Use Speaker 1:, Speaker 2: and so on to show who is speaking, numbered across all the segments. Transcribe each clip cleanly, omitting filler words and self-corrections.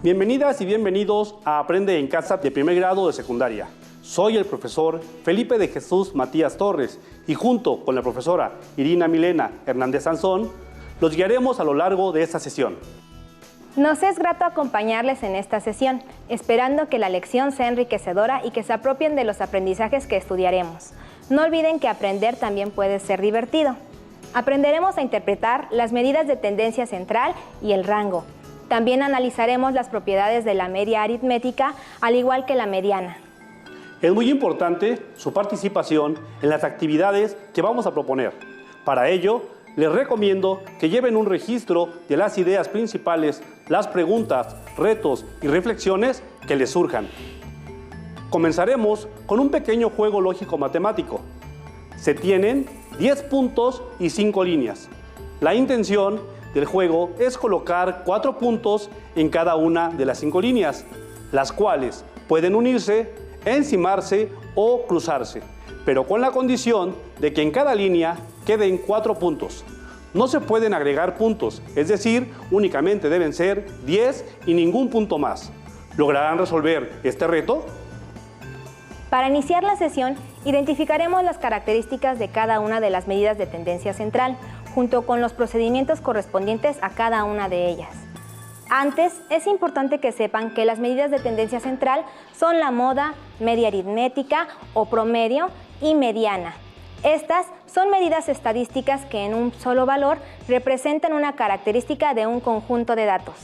Speaker 1: Bienvenidas y bienvenidos a Aprende en Casa de primer grado de secundaria. Soy el profesor Felipe de Jesús Matías Torres y junto con la profesora Irina Milena Hernández Sansón, los guiaremos a lo largo de esta sesión.
Speaker 2: Nos es grato acompañarles en esta sesión, esperando que la lección sea enriquecedora y que se apropien de los aprendizajes que estudiaremos. No olviden que aprender también puede ser divertido. Aprenderemos a interpretar las medidas de tendencia central y el rango. También analizaremos las propiedades de la media aritmética, al igual que la mediana.
Speaker 1: Es muy importante su participación en las actividades que vamos a proponer. Para ello, les recomiendo que lleven un registro de las ideas principales, las preguntas, retos y reflexiones que les surjan. Comenzaremos con un pequeño juego lógico-matemático. Se tienen 10 puntos y 5 líneas. La intención del juego es colocar 4 puntos en cada una de las 5 líneas, las cuales pueden unirse, encimarse o cruzarse, pero con la condición de que en cada línea queden 4 puntos. No se pueden agregar puntos, es decir, únicamente deben ser 10 y ningún punto más. ¿Lograrán resolver este reto?
Speaker 2: Para iniciar la sesión, identificaremos las características de cada una de las medidas de tendencia central, junto con los procedimientos correspondientes a cada una de ellas. Antes, es importante que sepan que las medidas de tendencia central son la moda, media aritmética o promedio y mediana. Estas son medidas estadísticas que en un solo valor representan una característica de un conjunto de datos.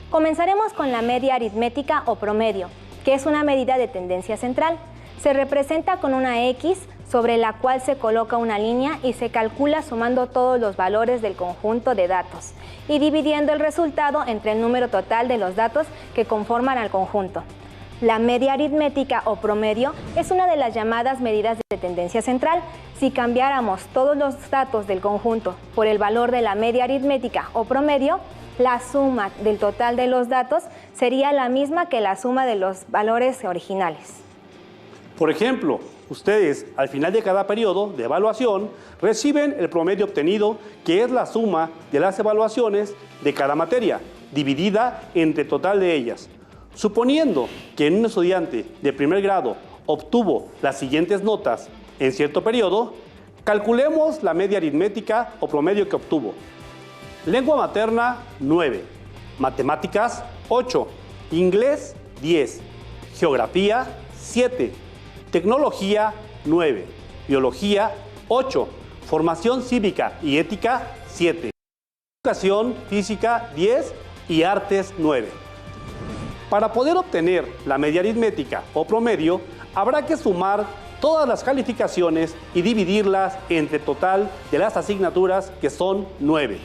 Speaker 2: Comenzaremos con la media aritmética o promedio, que es una medida de tendencia central. Se representa con una X sobre la cual se coloca una línea y se calcula sumando todos los valores del conjunto de datos y dividiendo el resultado entre el número total de los datos que conforman al conjunto. La media aritmética o promedio es una de las llamadas medidas de tendencia central. Si cambiáramos todos los datos del conjunto por el valor de la media aritmética o promedio, la suma del total de los datos sería la misma que la suma de los valores originales.
Speaker 1: Por ejemplo, ustedes al final de cada periodo de evaluación reciben el promedio obtenido, que es la suma de las evaluaciones de cada materia, dividida entre el total de ellas. Suponiendo que un estudiante de primer grado obtuvo las siguientes notas en cierto periodo, calculemos la media aritmética o promedio que obtuvo. Lengua materna, 9. Matemáticas, 8. Inglés, 10. Geografía, 7. Tecnología, 9. Biología, 8. Formación cívica y ética, 7. Educación física, 10. Y artes, 9. Para poder obtener la media aritmética o promedio, habrá que sumar todas las calificaciones y dividirlas entre el total de las asignaturas, que son 9.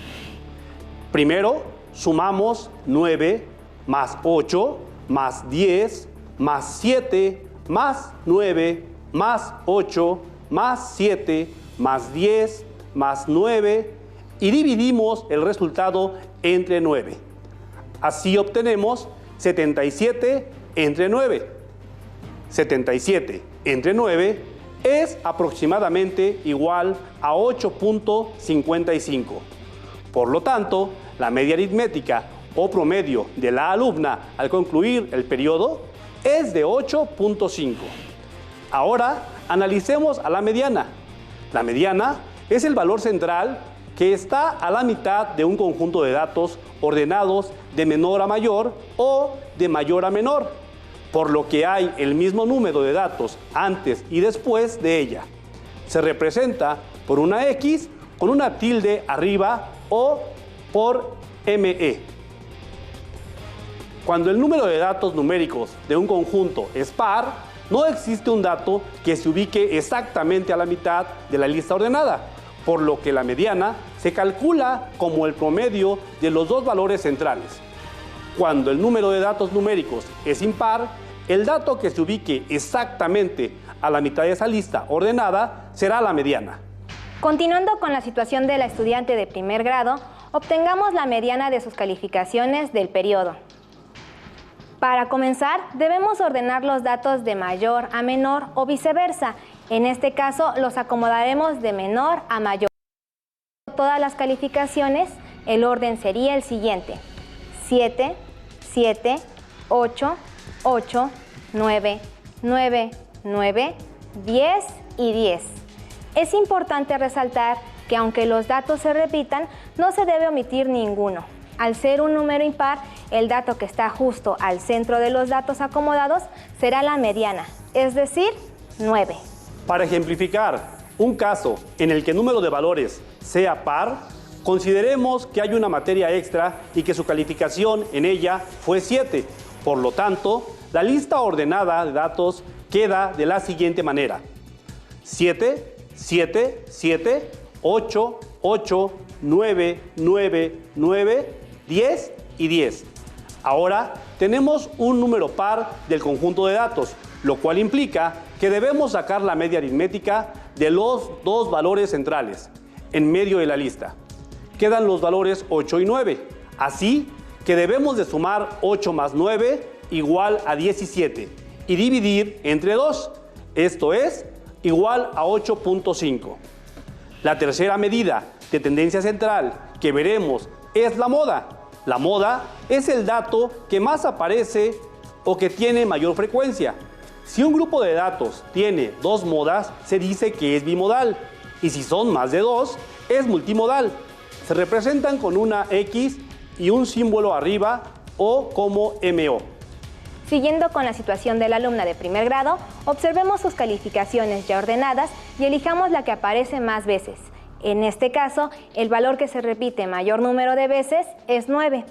Speaker 1: Primero, sumamos 9 más 8 más 10 más 7 más 9 más 8 más 7 más 10 más 9 y dividimos el resultado entre 9. Así obtenemos 77 entre 9. 77 entre 9 es aproximadamente igual a 8.55. Por lo tanto, la media aritmética o promedio de la alumna al concluir el periodo es de 8.5. Ahora analicemos a la mediana. La mediana es el valor central que está a la mitad de un conjunto de datos ordenados de menor a mayor o de mayor a menor, por lo que hay el mismo número de datos antes y después de ella. Se representa por una X con una tilde arriba o por ME. Cuando el número de datos numéricos de un conjunto es par, no existe un dato que se ubique exactamente a la mitad de la lista ordenada, por lo que la mediana se calcula como el promedio de los dos valores centrales. Cuando el número de datos numéricos es impar, el dato que se ubique exactamente a la mitad de esa lista ordenada será la mediana.
Speaker 2: Continuando con la situación de la estudiante de primer grado, obtengamos la mediana de sus calificaciones del periodo. Para comenzar, debemos ordenar los datos de mayor a menor o viceversa. En este caso, los acomodaremos de menor a mayor. Todas las calificaciones, el orden sería el siguiente: 7, 7, 8, 8, 9, 9, 9, 10 y 10. Es importante resaltar que aunque los datos se repitan, no se debe omitir ninguno. Al ser un número impar, el dato que está justo al centro de los datos acomodados será la mediana, es decir, 9.
Speaker 1: Para ejemplificar un caso en el que el número de valores sea par, consideremos que hay una materia extra y que su calificación en ella fue 7. Por lo tanto, la lista ordenada de datos queda de la siguiente manera: 7, 7, 7, 8, 8, 9, 9, 9, 10 y 10. Ahora tenemos un número par del conjunto de datos, lo cual implica que debemos sacar la media aritmética de los dos valores centrales en medio de la lista. Quedan los valores 8 y 9, así que debemos de sumar 8 más 9 igual a 17 y dividir entre 2, esto es igual a 8.5. La tercera medida de tendencia central que veremos es la moda. La moda es el dato que más aparece o que tiene mayor frecuencia. Si un grupo de datos tiene dos modas, se dice que es bimodal, y si son más de dos, es multimodal. Se representan con una X y un símbolo arriba o como MO.
Speaker 2: Siguiendo con la situación de la alumna de primer grado, observemos sus calificaciones ya ordenadas y elijamos la que aparece más veces. En este caso, el valor que se repite mayor número de veces es 9.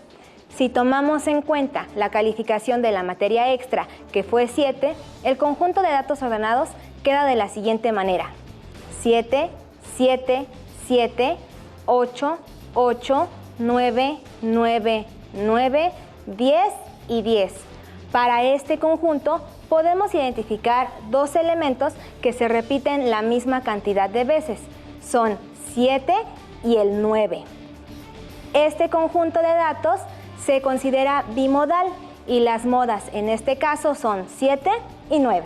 Speaker 2: Si tomamos en cuenta la calificación de la materia extra, que fue 7, el conjunto de datos ordenados queda de la siguiente manera: 7, 7, 7, 8, 8, 9, 9, 9, 10 y 10. Para este conjunto podemos identificar dos elementos que se repiten la misma cantidad de veces. Son 7 y el 9. Este conjunto de datos se considera bimodal y las modas en este caso son 7 y 9.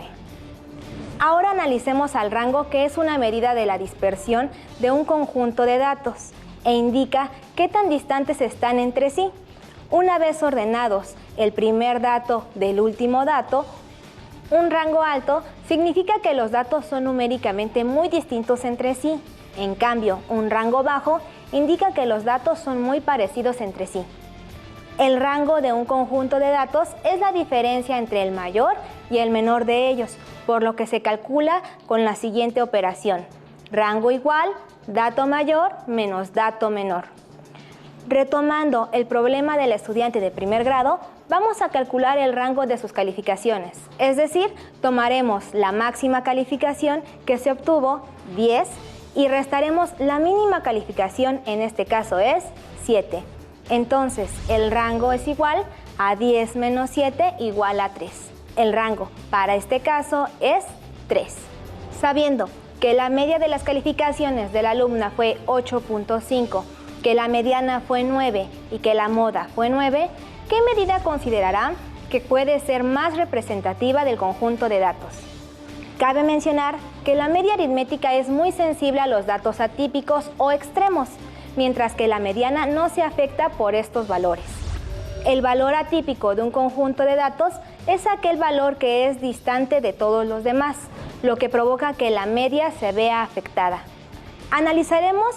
Speaker 2: Ahora analicemos al rango, que es una medida de la dispersión de un conjunto de datos e indica qué tan distantes están entre sí. Una vez ordenados el primer dato del último dato, un rango alto significa que los datos son numéricamente muy distintos entre sí. En cambio, un rango bajo indica que los datos son muy parecidos entre sí. El rango de un conjunto de datos es la diferencia entre el mayor y el menor de ellos, por lo que se calcula con la siguiente operación: rango igual dato mayor menos dato menor. Retomando el problema del estudiante de primer grado, vamos a calcular el rango de sus calificaciones, es decir, tomaremos la máxima calificación que se obtuvo, 10, y restaremos la mínima calificación, en este caso es 7. Entonces, el rango es igual a 10 menos 7 igual a 3. El rango para este caso es 3. Sabiendo que la media de las calificaciones de la alumna fue 8.5, que la mediana fue 9 y que la moda fue 9, ¿qué medida considerará que puede ser más representativa del conjunto de datos? Cabe mencionar que la media aritmética es muy sensible a los datos atípicos o extremos, mientras que la mediana no se afecta por estos valores. El valor atípico de un conjunto de datos es aquel valor que es distante de todos los demás, lo que provoca que la media se vea afectada. Analizaremos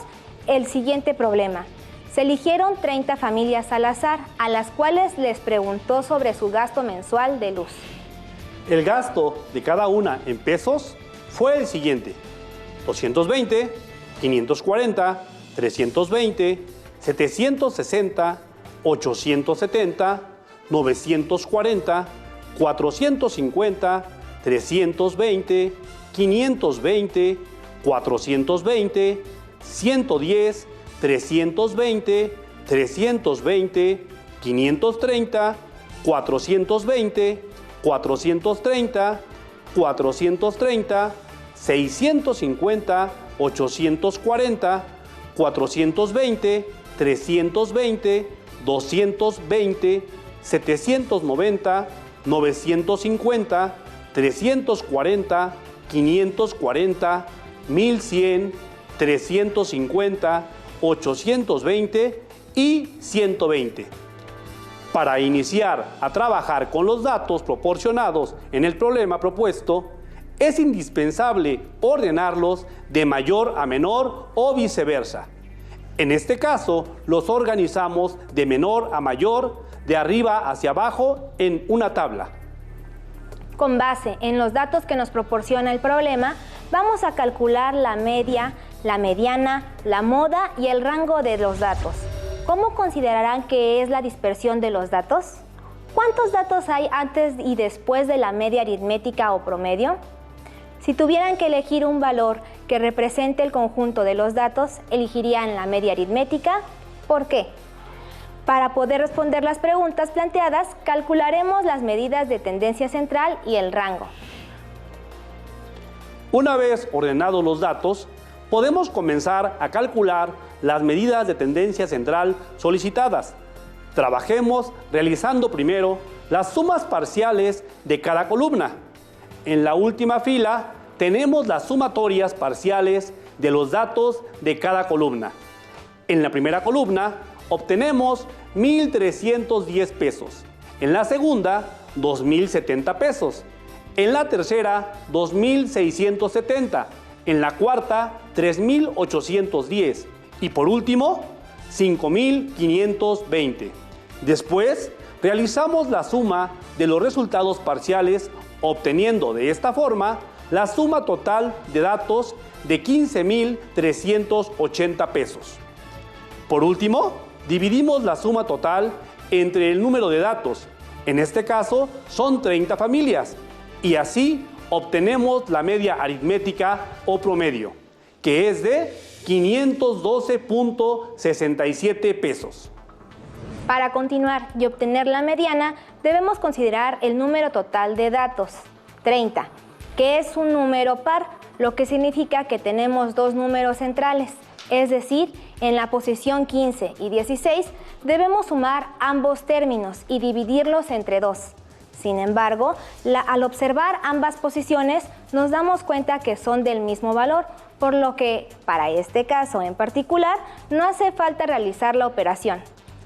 Speaker 2: el siguiente problema. Se eligieron 30 familias al azar, a las cuales les preguntó sobre su gasto mensual de luz.
Speaker 1: El gasto de cada una en pesos fue el siguiente: 220, 540, 320, 760, 870, 940, 450, 320, 520, 420, 110, 320, 320, 530, 420, 430, 430, 650, 840, 420, 320, 220, 790, 950, 340, 540, 1100, 350, 820 y 120. Para iniciar a trabajar con los datos proporcionados en el problema propuesto, es indispensable ordenarlos de mayor a menor o viceversa. En este caso, los organizamos de menor a mayor, de arriba hacia abajo, en una tabla.
Speaker 2: Con base en los datos que nos proporciona el problema, vamos a calcular la media, la mediana, la moda y el rango de los datos. ¿Cómo considerarán que es la dispersión de los datos? ¿Cuántos datos hay antes y después de la media aritmética o promedio? Si tuvieran que elegir un valor que represente el conjunto de los datos, elegirían la media aritmética. ¿Por qué? Para poder responder las preguntas planteadas, calcularemos las medidas de tendencia central y el rango.
Speaker 1: Una vez ordenados los datos, podemos comenzar a calcular las medidas de tendencia central solicitadas. Trabajemos realizando primero las sumas parciales de cada columna. En la última fila tenemos las sumatorias parciales de los datos de cada columna. En la primera columna obtenemos 1,310 pesos. En la segunda, 2,070 pesos. En la tercera, 2,670. En la cuarta, 3,810. Y por último, 5,520. Después, realizamos la suma de los resultados parciales, obteniendo de esta forma la suma total de datos de 15,380 pesos. Por último, dividimos la suma total entre el número de datos. En este caso, son 30 familias. Y así obtenemos la media aritmética o promedio, que es de 512.67 pesos.
Speaker 2: Para continuar y obtener la mediana, debemos considerar el número total de datos, 30, que es un número par, lo que significa que tenemos dos números centrales. Es decir, en la posición 15 y 16 debemos sumar ambos términos y dividirlos entre 2. Sin embargo, al observar ambas posiciones nos damos cuenta que son del mismo valor, por lo que, para este caso en particular, no hace falta realizar la operación.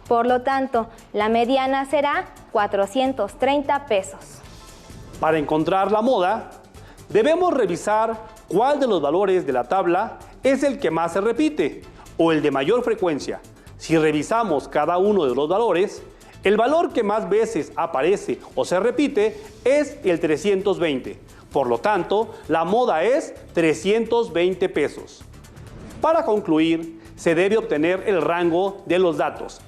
Speaker 2: Por lo tanto, la mediana será 430 pesos.
Speaker 1: Para encontrar la moda, debemos revisar cuál de los valores de la tabla es el que más se repite o el de mayor frecuencia. Si revisamos cada uno de los valores, el valor que más veces aparece o se repite es el 320. Por lo tanto, la moda es 320 pesos. Para concluir, se debe obtener el rango de los datos.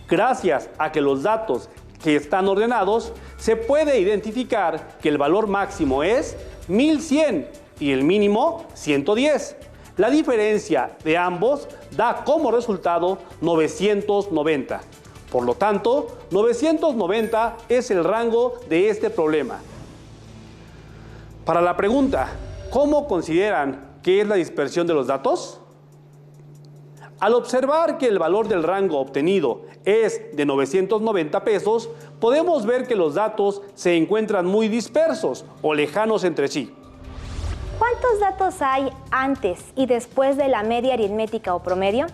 Speaker 1: Gracias a que los datos que están ordenados, se puede identificar que el valor máximo es 1,100 y el mínimo 110. La diferencia de ambos da como resultado 990. Por lo tanto, 990 es el rango de este problema. Para la pregunta, ¿cómo consideran que es la dispersión de los datos? Al observar que el valor del rango obtenido es de 990 pesos, podemos ver que los datos se encuentran muy dispersos o lejanos entre sí.
Speaker 2: ¿Cuántos datos hay antes y después de la media aritmética o promedio?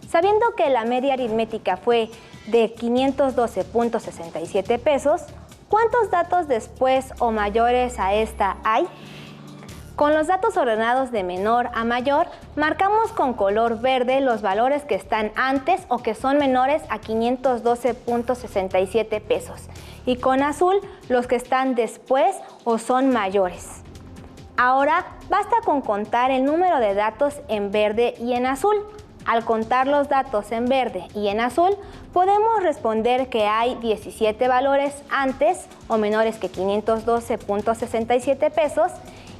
Speaker 2: Sabiendo que la media aritmética fue de 512.67 pesos, ¿cuántos datos después o mayores a esta hay? Con los datos ordenados de menor a mayor, marcamos con color verde los valores que están antes o que son menores a 512.67 pesos y con azul los que están después o son mayores. Ahora basta con contar el número de datos en verde y en azul. Al contar los datos en verde y en azul, podemos responder que hay 17 valores antes o menores que 512.67 pesos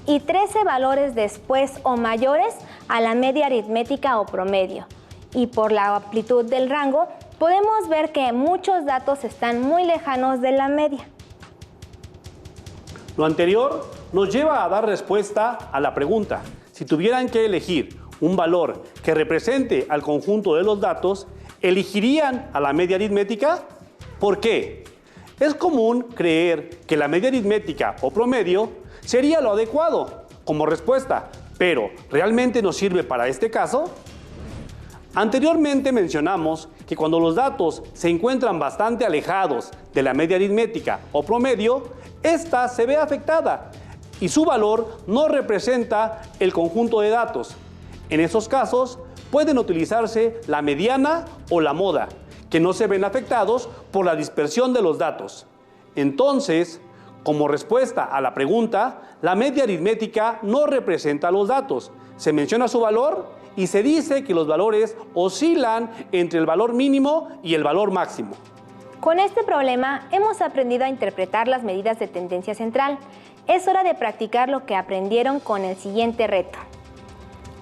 Speaker 2: y 13 valores después o mayores a la media aritmética o promedio. Y por la amplitud del rango, podemos ver que muchos datos están muy lejanos de la media.
Speaker 1: Lo anterior nos lleva a dar respuesta a la pregunta: si tuvieran que elegir un valor que represente al conjunto de los datos, ¿elegirían a la media aritmética? ¿Por qué? Es común creer que la media aritmética o promedio sería lo adecuado como respuesta, pero ¿realmente nos sirve para este caso? Anteriormente mencionamos que cuando los datos se encuentran bastante alejados de la media aritmética o promedio, ésta se ve afectada y su valor no representa el conjunto de datos. En esos casos, pueden utilizarse la mediana o la moda, que no se ven afectados por la dispersión de los datos. Entonces, como respuesta a la pregunta, la media aritmética no representa los datos. Se menciona su valor y se dice que los valores oscilan entre el valor mínimo y el valor máximo.
Speaker 2: Con este problema hemos aprendido a interpretar las medidas de tendencia central. Es hora de practicar lo que aprendieron con el siguiente reto.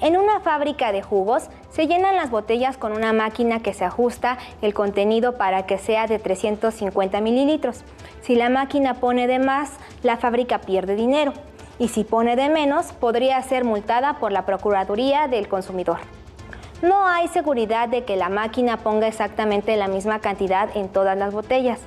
Speaker 2: En una fábrica de jugos se llenan las botellas con una máquina que se ajusta el contenido para que sea de 350 mililitros. Si la máquina pone de más, la fábrica pierde dinero. Y si pone de menos, podría ser multada por la Procuraduría del Consumidor. No hay seguridad de que la máquina ponga exactamente la misma cantidad en todas las botellas.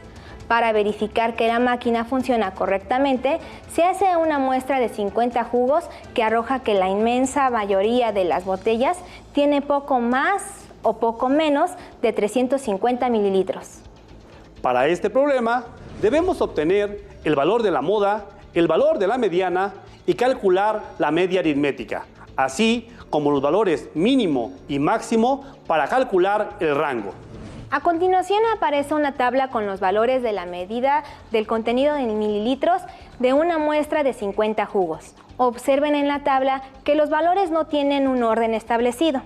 Speaker 2: Para verificar que la máquina funciona correctamente, se hace una muestra de 50 jugos que arroja que la inmensa mayoría de las botellas tiene poco más o poco menos de 350 mililitros.
Speaker 1: Para este problema, debemos obtener el valor de la moda, el valor de la mediana y calcular la media aritmética, así como los valores mínimo y máximo para calcular el rango.
Speaker 2: A continuación aparece una tabla con los valores de la medida del contenido en mililitros de una muestra de 50 jugos. Observen en la tabla que los valores no tienen un orden establecido.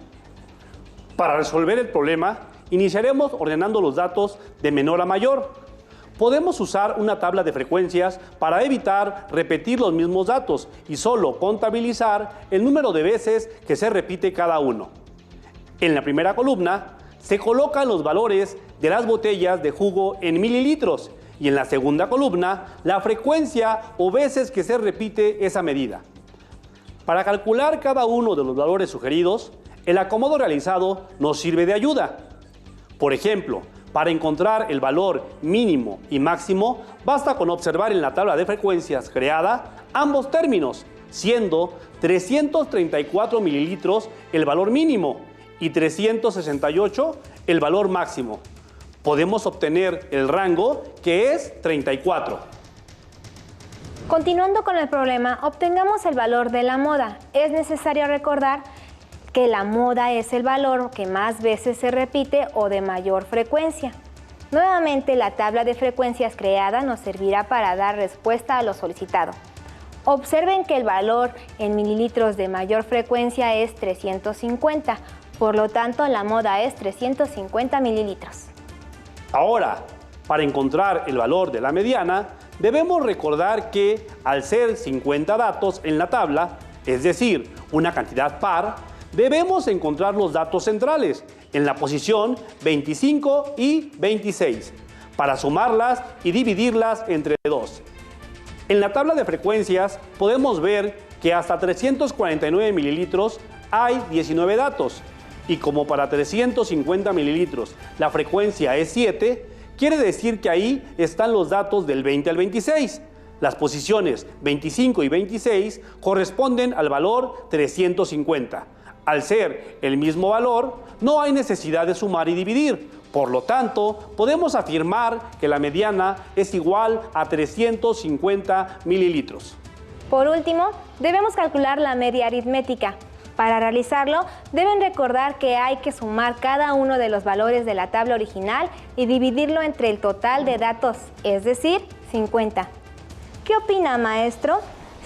Speaker 1: Para resolver el problema, iniciaremos ordenando los datos de menor a mayor. Podemos usar una tabla de frecuencias para evitar repetir los mismos datos y solo contabilizar el número de veces que se repite cada uno. En la primera columna se colocan los valores de las botellas de jugo en mililitros y en la segunda columna la frecuencia o veces que se repite esa medida. Para calcular cada uno de los valores sugeridos, el acomodo realizado nos sirve de ayuda. Por ejemplo, para encontrar el valor mínimo y máximo, basta con observar en la tabla de frecuencias creada ambos términos, siendo 334 mililitros el valor mínimo y 368 el valor máximo. Podemos obtener el rango, que es 34.
Speaker 2: Continuando con el problema, obtengamos el valor de la moda. Es necesario recordar que la moda es el valor que más veces se repite o de mayor frecuencia. Nuevamente, la tabla de frecuencias creada nos servirá para dar respuesta a lo solicitado. Observen que el valor en mililitros de mayor frecuencia es 350, por lo tanto la moda es 350 mililitros.
Speaker 1: Ahora, para encontrar el valor de la mediana, debemos recordar que al ser 50 datos en la tabla, es decir, una cantidad par, debemos encontrar los datos centrales en la posición 25 y 26 para sumarlas y dividirlas entre 2. En la tabla de frecuencias podemos ver que hasta 349 mililitros hay 19 datos y como para 350 mililitros la frecuencia es 7, quiere decir que ahí están los datos del 20 al 26. Las posiciones 25 y 26 corresponden al valor 350. Al ser el mismo valor, no hay necesidad de sumar y dividir. Por lo tanto, podemos afirmar que la mediana es igual a 350 mililitros.
Speaker 2: Por último, debemos calcular la media aritmética. Para realizarlo, deben recordar que hay que sumar cada uno de los valores de la tabla original y dividirlo entre el total de datos, es decir, 50. ¿Qué opina, maestro,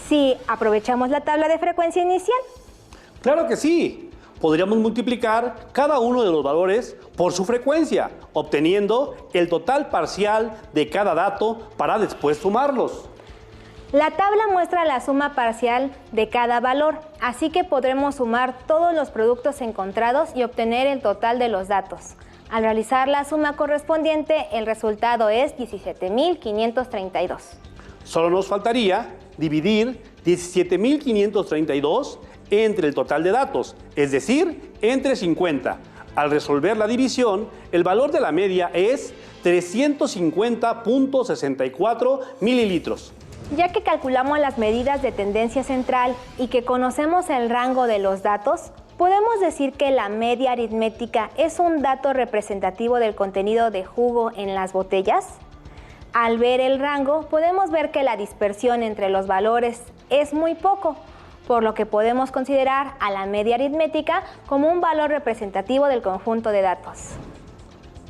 Speaker 2: si aprovechamos la tabla de frecuencia inicial?
Speaker 1: ¡Claro que sí! Podríamos multiplicar cada uno de los valores por su frecuencia, obteniendo el total parcial de cada dato para después sumarlos.
Speaker 2: La tabla muestra la suma parcial de cada valor, así que podremos sumar todos los productos encontrados y obtener el total de los datos. Al realizar la suma correspondiente, el resultado es 17.532.
Speaker 1: Solo nos faltaría dividir 17.532 entre el total de datos, es decir, entre 50. Al resolver la división, el valor de la media es 350.64 mililitros.
Speaker 2: Ya que calculamos las medidas de tendencia central y que conocemos el rango de los datos, ¿Podemos decir que la media aritmética es un dato representativo del contenido de jugo en las botellas? Al ver el rango, podemos ver que la dispersión entre los valores es muy poco, por lo que podemos considerar a la media aritmética como un valor representativo del conjunto de datos.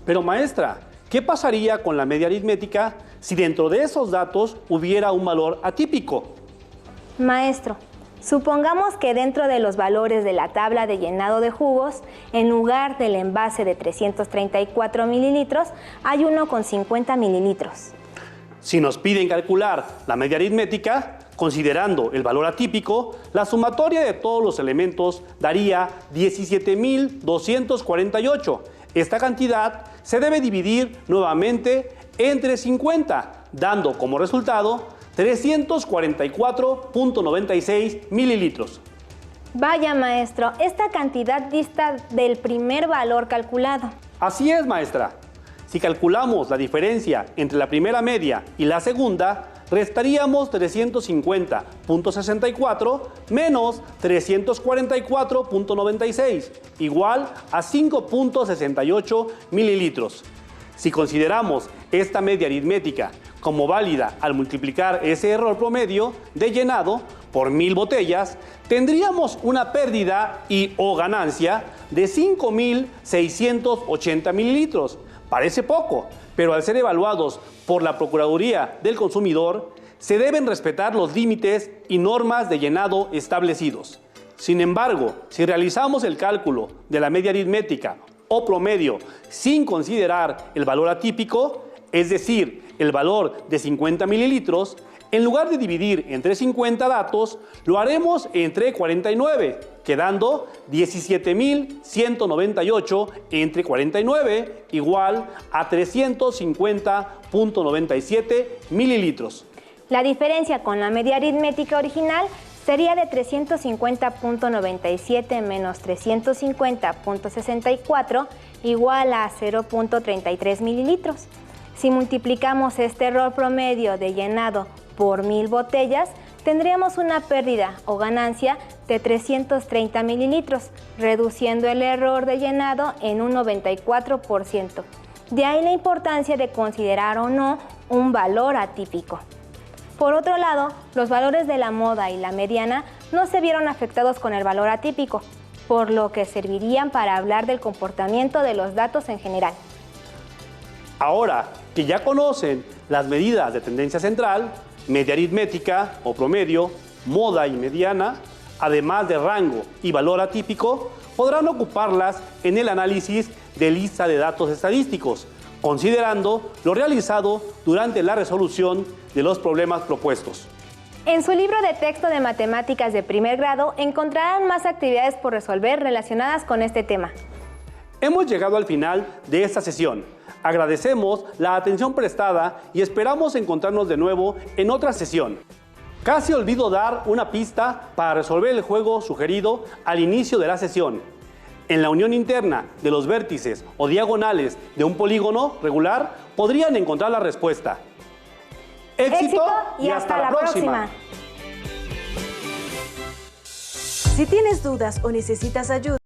Speaker 1: Pero maestra, ¿qué pasaría con la media aritmética si dentro de esos datos hubiera un valor atípico?
Speaker 2: Maestro, supongamos que dentro de los valores de la tabla de llenado de jugos, en lugar del envase de 334 mililitros, hay uno con 50 mililitros.
Speaker 1: Si nos piden calcular la media aritmética, considerando el valor atípico, la sumatoria de todos los elementos daría 17.248. Esta cantidad se debe dividir nuevamente entre 50, dando como resultado 344.96 mililitros.
Speaker 2: Vaya, maestro, esta cantidad dista del primer valor calculado.
Speaker 1: Así es, maestra. Si calculamos la diferencia entre la primera media y la segunda, restaríamos 350.64 menos 344.96, igual a 5.68 mililitros. Si consideramos esta media aritmética como válida al multiplicar ese error promedio de llenado por 1000 botellas, tendríamos una pérdida o ganancia de 5.680 mililitros. Parece poco, pero al ser evaluados por la Procuraduría del Consumidor, se deben respetar los límites y normas de llenado establecidos. Sin embargo, si realizamos el cálculo de la media aritmética o promedio sin considerar el valor atípico, es decir, el valor de 50 mililitros, en lugar de dividir entre 50 datos, lo haremos entre 49, quedando 17.198 entre 49 igual a 350.97 mililitros.
Speaker 2: La diferencia con la media aritmética original sería de 350.97 menos 350.64 igual a 0.33 mililitros. Si multiplicamos este error promedio de llenado por 1000 botellas, tendríamos una pérdida o ganancia de 330 mililitros, reduciendo el error de llenado en un 94%. De ahí la importancia de considerar o no un valor atípico. Por otro lado, los valores de la moda y la mediana no se vieron afectados con el valor atípico, por lo que servirían para hablar del comportamiento de los datos en general.
Speaker 1: Ahora que ya conocen las medidas de tendencia central, media aritmética o promedio, moda y mediana, además de rango y valor atípico, podrán ocuparlas en el análisis de lista de datos estadísticos, considerando lo realizado durante la resolución de los problemas propuestos.
Speaker 2: En su libro de texto de matemáticas de primer grado encontrarán más actividades por resolver relacionadas con este tema.
Speaker 1: Hemos llegado al final de esta sesión. Agradecemos la atención prestada y esperamos encontrarnos de nuevo en otra sesión. Casi olvido dar una pista para resolver el juego sugerido al inicio de la sesión. En la unión interna de los vértices o diagonales de un polígono regular podrían encontrar la respuesta. ¡Éxito y hasta la próxima!
Speaker 3: Si tienes dudas o necesitas ayuda,